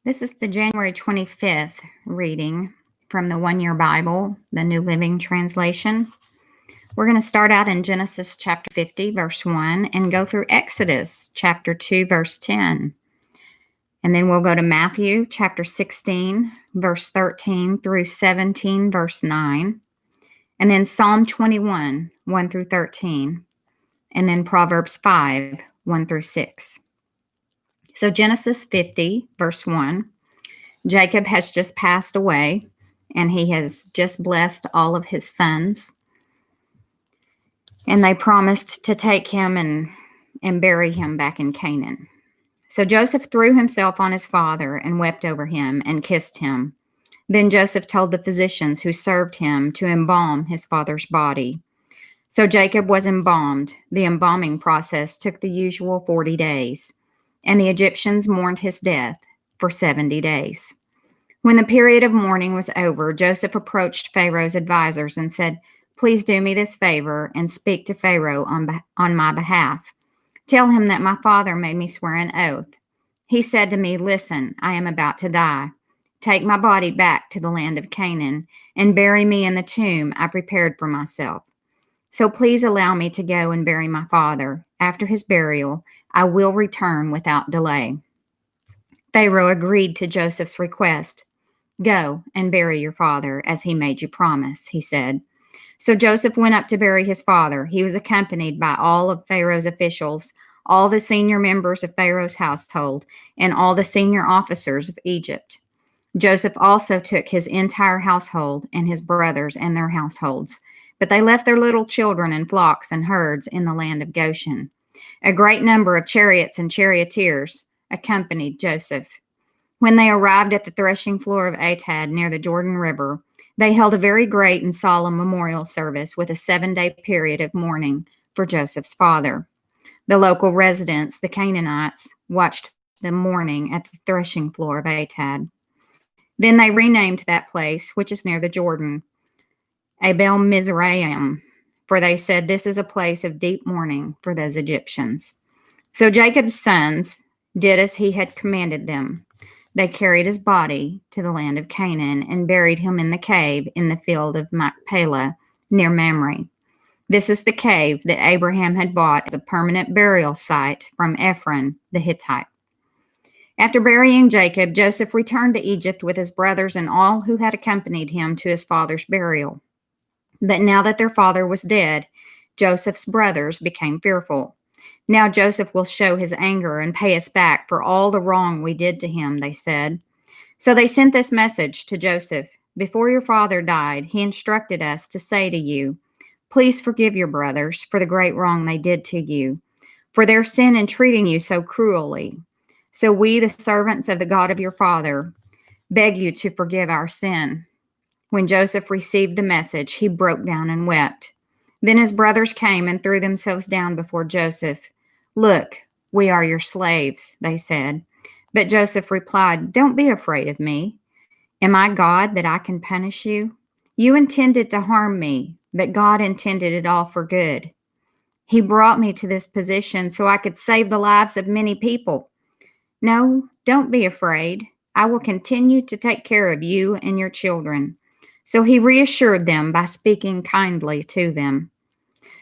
This is the January 25th reading from the One Year Bible, the New Living Translation. We're going to start out in Genesis chapter 50, verse 1, and go through Exodus chapter 2, verse 10. And then we'll go to Matthew chapter 16, verse 13 through 17, verse 9. And then Psalm 21, 1 through 13. And then Proverbs 5, 1 through 6. So Genesis 50, verse 1. Jacob has just passed away, and he has just blessed all of his sons. And they promised to take him and bury him back in Canaan. So Joseph threw himself on his father and wept over him and kissed him. Then Joseph told the physicians who served him to embalm his father's body. So Jacob was embalmed. The embalming process took the usual 40 days, and the Egyptians mourned his death for 70 days. When the period of mourning was over, Joseph approached Pharaoh's advisors and said, "Please do me this favor and speak to Pharaoh on my behalf. Tell him that my father made me swear an oath. He said to me, 'Listen, I am about to die. Take my body back to the land of Canaan and bury me in the tomb I prepared for myself. So please allow me to go and bury my father. After his burial, I will return without delay.'" Pharaoh agreed to Joseph's request. "Go and bury your father as he made you promise," he said. So Joseph went up to bury his father. He was accompanied by all of Pharaoh's officials, all the senior members of Pharaoh's household, and all the senior officers of Egypt. Joseph also took his entire household and his brothers and their households, but they left their little children and flocks and herds in the land of Goshen. A great number of chariots and charioteers accompanied Joseph. When they arrived at the threshing floor of Atad near the Jordan River, they held a very great and solemn memorial service with a 7-day period of mourning for Joseph's father. The local residents, the Canaanites, watched the mourning at the threshing floor of Atad. Then they renamed that place, which is near the Jordan, Abel Mizraim, for they said, "This is a place of deep mourning for those Egyptians." So Jacob's sons did as he had commanded them. They carried his body to the land of Canaan and buried him in the cave in the field of Machpelah near Mamre. This is the cave that Abraham had bought as a permanent burial site from Ephron the Hittite. After burying Jacob, Joseph returned to Egypt with his brothers and all who had accompanied him to his father's burial. But now that their father was dead, Joseph's brothers became fearful. "Now Joseph will show his anger and pay us back for all the wrong we did to him," they said. So they sent this message to Joseph. "Before your father died, he instructed us to say to you, 'Please forgive your brothers for the great wrong they did to you, for their sin in treating you so cruelly. So we, the servants of the God of your father, beg you to forgive our sin.'" When Joseph received the message, he broke down and wept. Then his brothers came and threw themselves down before Joseph. "Look, we are your slaves," they said. But Joseph replied, "Don't be afraid of me. Am I God that I can punish you? You intended to harm me, but God intended it all for good. He brought me to this position so I could save the lives of many people. No, don't be afraid. I will continue to take care of you and your children." So he reassured them by speaking kindly to them.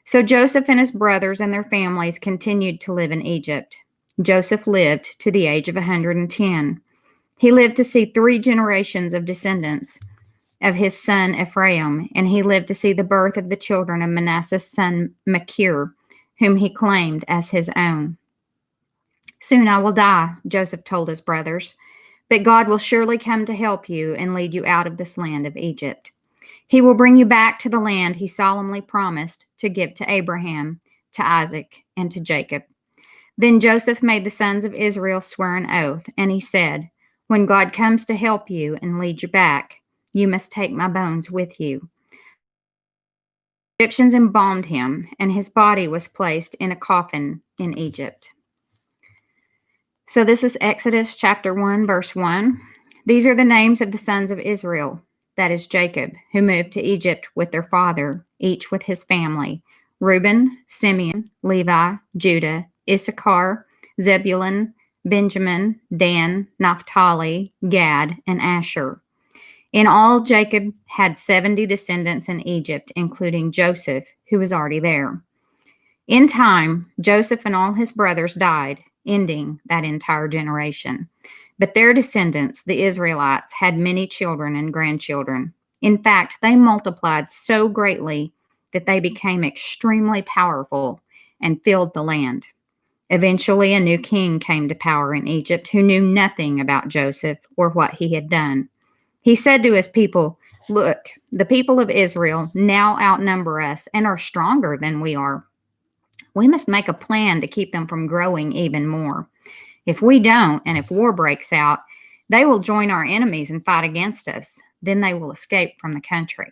So Joseph and his brothers and their families continued to live in Egypt. Joseph lived to the age of 110. He lived to see 3 generations of descendants of his son Ephraim, and he lived to see the birth of the children of Manasseh's son Machir, whom he claimed as his own. "Soon I will die," Joseph told his brothers, "but God will surely come to help you and lead you out of this land of Egypt. He will bring you back to the land he solemnly promised to give to Abraham, to Isaac, and to Jacob." Then Joseph made the sons of Israel swear an oath, and he said, "When God comes to help you and lead you back, you must take my bones with you." The Egyptians embalmed him, and his body was placed in a coffin in Egypt. So this is Exodus chapter 1, verse 1. These are the names of the sons of Israel, that is Jacob, who moved to Egypt with their father, each with his family: Reuben, Simeon, Levi, Judah, Issachar, Zebulun, Benjamin, Dan, Naphtali, Gad, and Asher. In all, Jacob had 70 descendants in Egypt, including Joseph, who was already there. In time, Joseph and all his brothers died, ending that entire generation. But their descendants, the Israelites, had many children and grandchildren. In fact, they multiplied so greatly that they became extremely powerful and filled the land. Eventually, a new king came to power in Egypt who knew nothing about Joseph or what he had done. He said to his people, "Look, the people of Israel now outnumber us and are stronger than we are. We must make a plan to keep them from growing even more. If we don't, and if war breaks out, they will join our enemies and fight against us. Then they will escape from the country."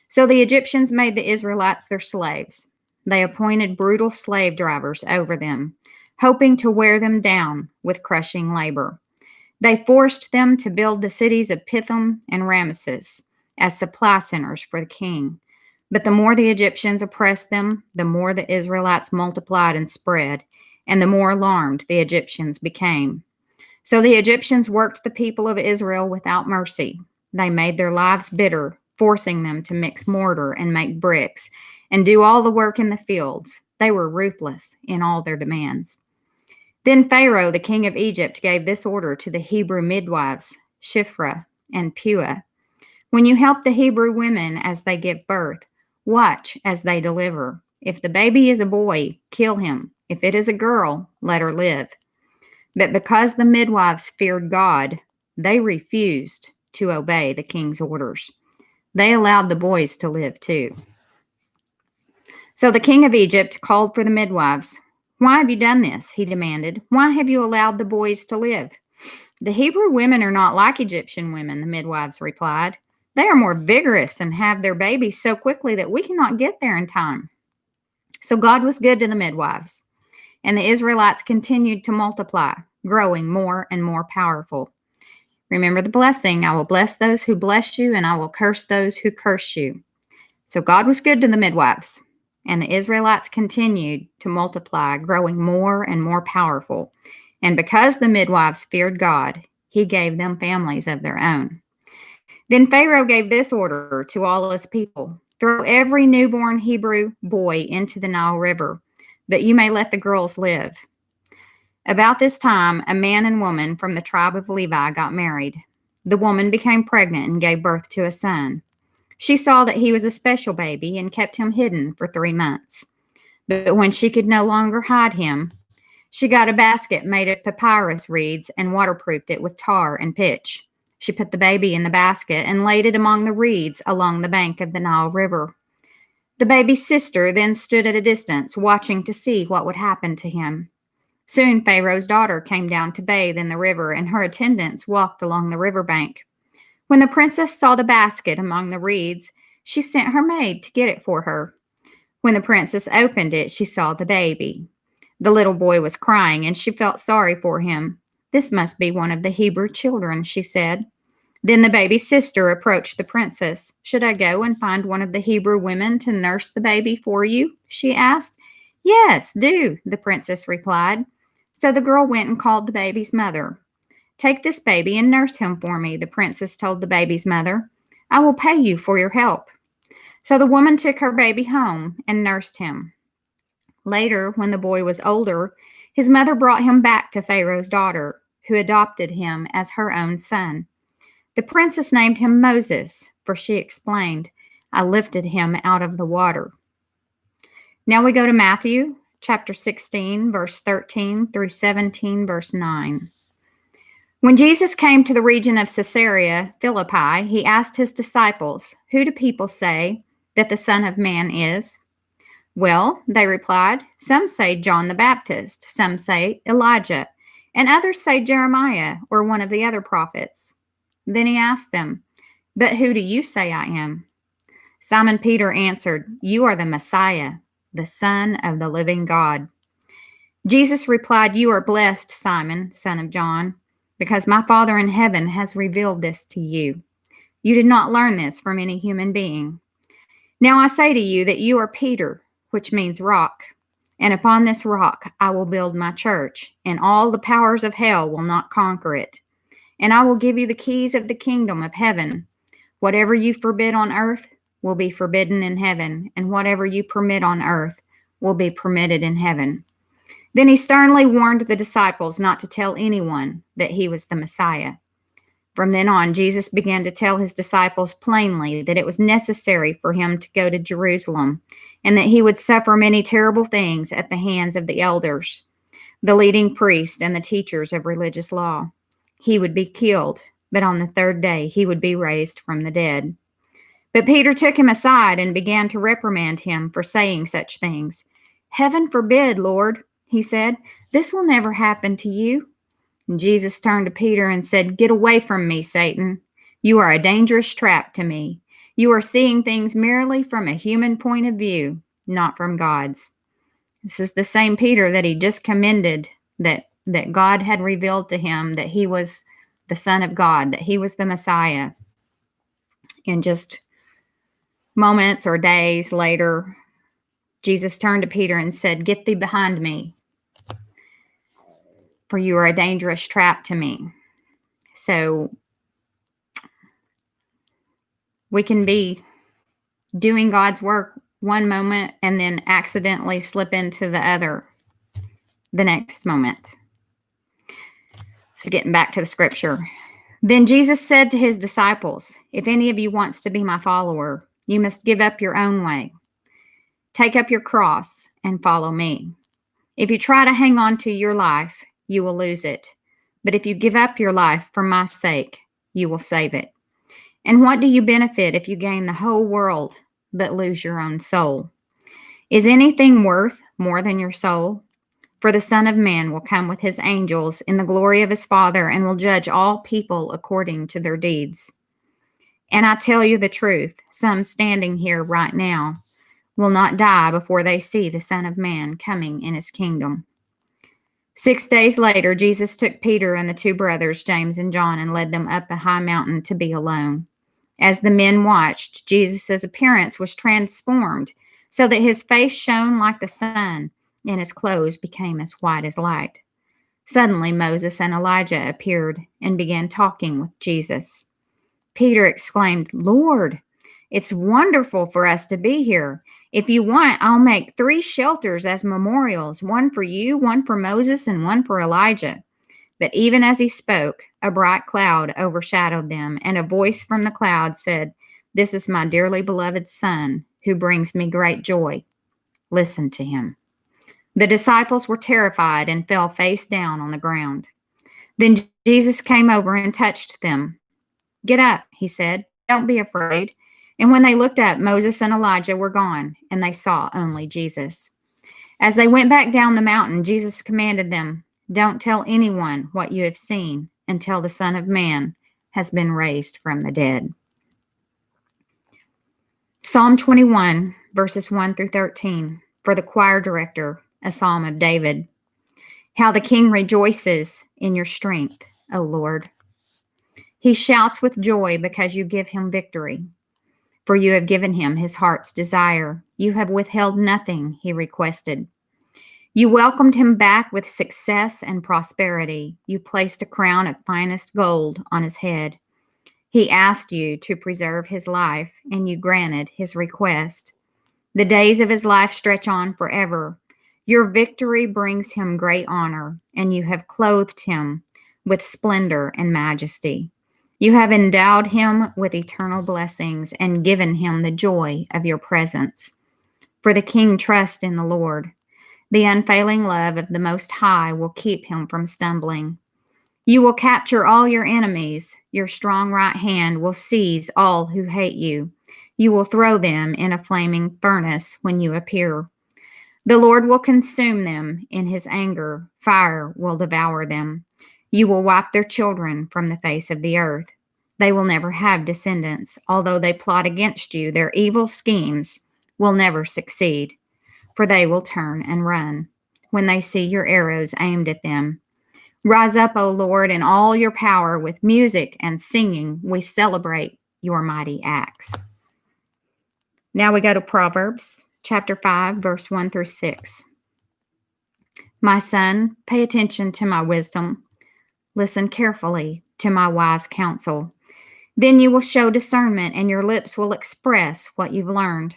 So the Egyptians made the Israelites their slaves. They appointed brutal slave drivers over them, hoping to wear them down with crushing labor. They forced them to build the cities of Pithom and Ramesses as supply centers for the king. But the more the Egyptians oppressed them, the more the Israelites multiplied and spread, and the more alarmed the Egyptians became. So the Egyptians worked the people of Israel without mercy. They made their lives bitter, forcing them to mix mortar and make bricks and do all the work in the fields. They were ruthless in all their demands. Then Pharaoh, the king of Egypt, gave this order to the Hebrew midwives, Shiphrah and Puah. "When you help the Hebrew women as they give birth, watch as they deliver. If the baby is a boy, kill him. If it is a girl, let her live." But because the midwives feared God, they refused to obey the king's orders. They allowed the boys to live too. So the king of Egypt called for the midwives. "Why have you done this?" he demanded. "Why have you allowed the boys to live?" "The Hebrew women are not like Egyptian women," the midwives replied. "They are more vigorous and have their babies so quickly that we cannot get there in time." So God was good to the midwives, and the Israelites continued to multiply, growing more and more powerful. Remember the blessing: "I will bless those who bless you, and I will curse those who curse you." So God was good to the midwives, and the Israelites continued to multiply, growing more and more powerful. And because the midwives feared God, he gave them families of their own. Then Pharaoh gave this order to all his people: "Throw every newborn Hebrew boy into the Nile River, but you may let the girls live." About this time, a man and woman from the tribe of Levi got married. The woman became pregnant and gave birth to a son. She saw that he was a special baby and kept him hidden for 3 months. But when she could no longer hide him, she got a basket made of papyrus reeds and waterproofed it with tar and pitch. She put the baby in the basket and laid it among the reeds along the bank of the Nile River. The baby's sister then stood at a distance, watching to see what would happen to him. Soon Pharaoh's daughter came down to bathe in the river, and her attendants walked along the riverbank. When the princess saw the basket among the reeds, she sent her maid to get it for her. When the princess opened it, she saw the baby. The little boy was crying, and she felt sorry for him. "This must be one of the Hebrew children," she said. Then the baby's sister approached the princess. "Should I go and find one of the Hebrew women to nurse the baby for you?" she asked. "Yes, do," the princess replied. So the girl went and called the baby's mother. "Take this baby and nurse him for me," the princess told the baby's mother. "I will pay you for your help." So the woman took her baby home and nursed him. Later, when the boy was older, his mother brought him back to Pharaoh's daughter, who adopted him as her own son. The princess named him Moses, for she explained, "I lifted him out of the water." Now we go to Matthew chapter 16, verse 13 through 17, verse 9. When Jesus came to the region of Caesarea Philippi, he asked his disciples, "Who do people say that the Son of Man is?" "Well," they replied, "some say John the Baptist, some say Elijah, and others say Jeremiah or one of the other prophets." Then he asked them, "But who do you say I am?" Simon Peter answered, "You are the Messiah, the Son of the living God." Jesus replied, "You are blessed, Simon, son of John, because my Father in heaven has revealed this to you. You did not learn this from any human being. Now I say to you that you are Peter, which means rock. And upon this rock I will build my church, and all the powers of hell will not conquer it. And I will give you the keys of the kingdom of heaven. Whatever you forbid on earth will be forbidden in heaven, and whatever you permit on earth will be permitted in heaven." Then he sternly warned the disciples not to tell anyone that he was the Messiah. From then on, Jesus began to tell his disciples plainly that it was necessary for him to go to Jerusalem and that he would suffer many terrible things at the hands of the elders, the leading priests, and the teachers of religious law. He would be killed, but on the third day he would be raised from the dead. But Peter took him aside and began to reprimand him for saying such things. "Heaven forbid, Lord," he said, "this will never happen to you." And Jesus turned to Peter and said, "Get away from me, Satan. You are a dangerous trap to me. You are seeing things merely from a human point of view, not from God's." This is the same Peter that he just commended, that God had revealed to him that he was the Son of God, that he was the Messiah. And just moments or days later, Jesus turned to Peter and said, "Get thee behind me, for you are a dangerous trap to me." So we can be doing God's work one moment and then accidentally slip into the other the next moment. So getting back to the scripture. Then Jesus said to his disciples, "If any of you wants to be my follower, you must give up your own way. Take up your cross and follow me. If you try to hang on to your life, you will lose it. But if you give up your life for my sake, you will save it. And what do you benefit if you gain the whole world but lose your own soul? Is anything worth more than your soul? For the Son of Man will come with his angels in the glory of his Father and will judge all people according to their deeds. And I tell you the truth, some standing here right now will not die before they see the Son of Man coming in his kingdom." 6 days later, Jesus took Peter and the two brothers, James and John, and led them up a high mountain to be alone. As the men watched, Jesus' appearance was transformed so that his face shone like the sun and his clothes became as white as light. Suddenly, Moses and Elijah appeared and began talking with Jesus. Peter exclaimed, "Lord, it's wonderful for us to be here. If you want, I'll make 3 shelters as memorials, one for you, one for Moses, and one for Elijah." But even as he spoke, a bright cloud overshadowed them, and a voice from the cloud said, "This is my dearly beloved Son, who brings me great joy. Listen to him." The disciples were terrified and fell face down on the ground. Then Jesus came over and touched them. "Get up," he said. "Don't be afraid." And when they looked up, Moses and Elijah were gone, and they saw only Jesus. As they went back down the mountain, Jesus commanded them, "Don't tell anyone what you have seen until the Son of Man has been raised from the dead." Psalm 21, verses 1 through 13, for the choir director, a psalm of David. How the king rejoices in your strength, O Lord. He shouts with joy because you give him victory. For you have given him his heart's desire. You have withheld nothing he requested. You welcomed him back with success and prosperity. You placed a crown of finest gold on his head. He asked you to preserve his life, and you granted his request. The days of his life stretch on forever. Your victory brings him great honor, and you have clothed him with splendor and majesty. You have endowed him with eternal blessings and given him the joy of your presence. For the king trusts in the Lord. The unfailing love of the Most High will keep him from stumbling. You will capture all your enemies. Your strong right hand will seize all who hate you. You will throw them in a flaming furnace when you appear. The Lord will consume them in his anger. Fire will devour them. You will wipe their children from the face of the earth. They will never have descendants. Although they plot against you, their evil schemes will never succeed, for they will turn and run when they see your arrows aimed at them. Rise up, O Lord, in all your power. With music and singing, we celebrate your mighty acts. Now we go to Proverbs chapter 5, verse 1 through 6. My son, pay attention to my wisdom. Listen carefully to my wise counsel. Then you will show discernment, and your lips will express what you've learned.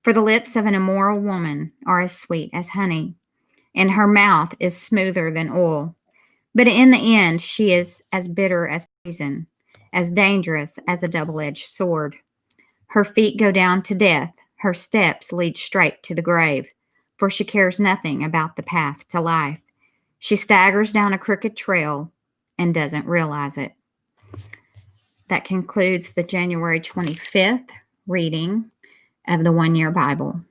For the lips of an immoral woman are as sweet as honey, and her mouth is smoother than oil. But in the end, she is as bitter as poison, as dangerous as a double edged sword. Her feet go down to death, her steps lead straight to the grave, for she cares nothing about the path to life. She staggers down a crooked trail and doesn't realize it. That concludes the January 25th reading of the One Year Bible.